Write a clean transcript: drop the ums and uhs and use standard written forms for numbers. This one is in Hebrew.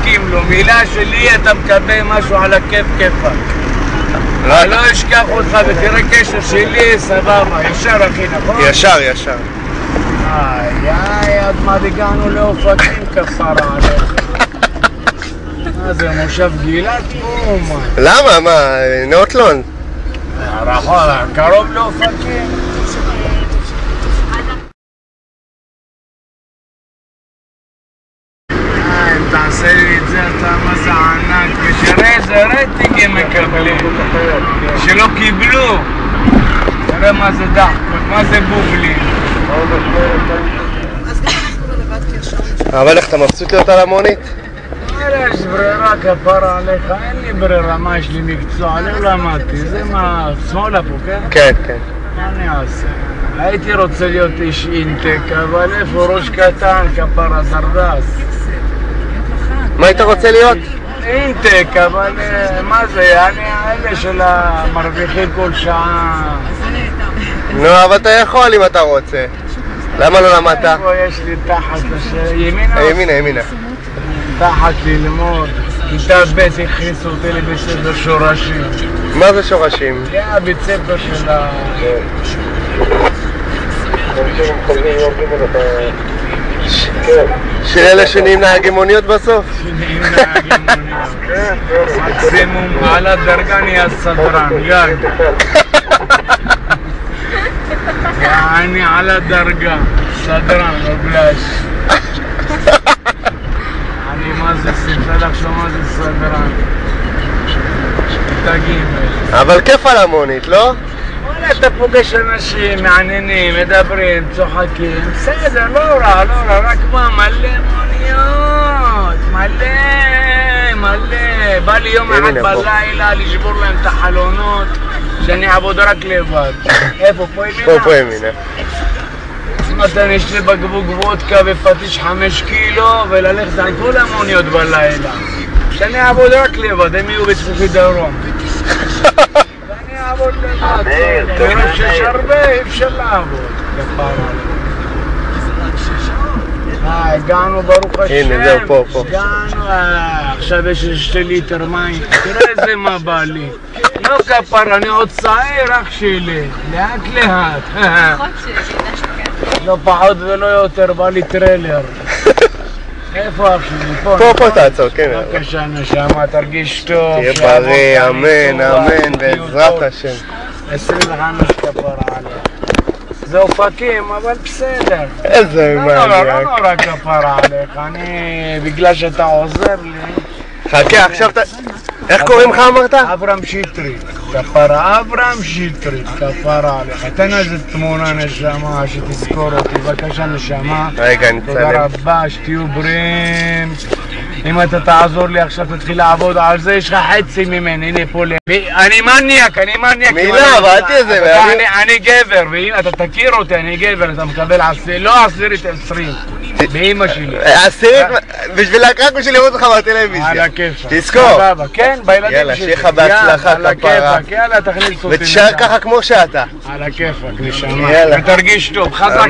מחכים לו, מילה שלי אתה מקבל משהו על הכיף כיפק. אני לא אשכח אותך ותראה קשר שלי, סבבה, ישר אחי, נכון? ישר, ישר. עד מה הגענו לאופקים כפרה עליך. מה זה, מושב גילת פה? למה? מה? נאוטלון? נכון, קרוב לאופקים. תעשה לי את זה, אתה מה זה ענק, ותראה איזה רייטינג הם מקבלים, שלא קיבלו. תראה מה זה דחקות, מה זה בובלים. אבל איך אתה מבסוט להיות על המונית? יש ברירה כפרה עליך, אין לי ברירה, מה יש לי מקצוע, לא למדתי, זה מה, שמאלה פה, כן? כן, כן. מה אני אעשה? הייתי רוצה להיות איש אינטק, אבל איפה ראש קטן, כפרה זרדס. מה היית רוצה להיות? אינטק, אבל מה זה, אני האלה של המרוויחים כל שעה. נו, אבל אתה יכול אם אתה רוצה. למה לא למדת? איפה יש לי תחת, ימינה? ימינה, ימינה. תחת ללמוד. כיתה ב' הכניסו אותי לבית ספר שורשים. מה זה שורשים? זה הבית ספר של ה... של אלה שנהיים נהגי מוניות בסוף? שנהיים נהגי מוניות. מקסימום על הדרגה נהיה סדרן, גג. אני על הדרגה, סדרן, לא בלש. אני מה זה סיפר לך שמה זה סדרן. תגיד. אבל כיף על המונית, לא? וואלה, אתה פוגש אנשים מעניינים, מדברים, צוחקים, בסדר, לא רע, לא רע, רק מה, מלא מוניות, מלא. בא לי יום אחד בלילה לשבור להם את החלונות, שאני אעבוד רק לבד. איפה, פה ימינה? פה ימינה. מתן, יש לי בקבוק וודקה ופטיש 5 קילו, וללכת על כל המוניות בלילה. שאני אעבוד רק לבד, הם יהיו בצפופי דרום. ואני אעבוד לבד. מרוב שיש הרבה, אי אפשר לעבוד. הגענו ברוך השם. הנה, זהו, פה. הגענו, עכשיו יש 2 ליטר מים. תראה איזה מה בא לי. לא כפר, אני עוד צעיר אח שלי. לאט. לא פחות ולא יותר, בא לי טריילר. איפה אח שלי? פה תעצור, כן. בבקשה נשמה, תרגיש טוב. תהיה בריא, אמן, בעזרת השם. 25 כפרה עליה. זה אופקים, אבל בסדר. איזה מניאק. לא נורא כפרה עליך, בגלל שאתה עוזר לי. חכה, עכשיו אתה... איך קוראים לך אמרת? אברהם שטרית. כפרה, אברהם שטרית, כפרה עליך. תן איזה תמונה נשמה, שתזכור אותי, בבקשה נשמה. רגע, נצלם. תודה רבה, שתהיו בריאים. אם אתה תעזור לי עכשיו, תתחיל לעבוד על זה, יש לך חצי ממני, הנה פה אני מניאק. מילה, אבל אל תהיה זה. אני גבר, ואם אתה תכיר אותי, אני גבר, אתה מקבל לא 20, באמא שלי. 10, רק בשביל לראות אותך בטלוויזיה. על הכיפה. תזכור. כן, בילדים שלי. יאללה, שיהיה לך בהצלחה, כפרה. יאללה, תכניס אותי. ותשאר ככה כמו שאתה. על הכיפה, נשמה. ותרגיש טוב, חזק.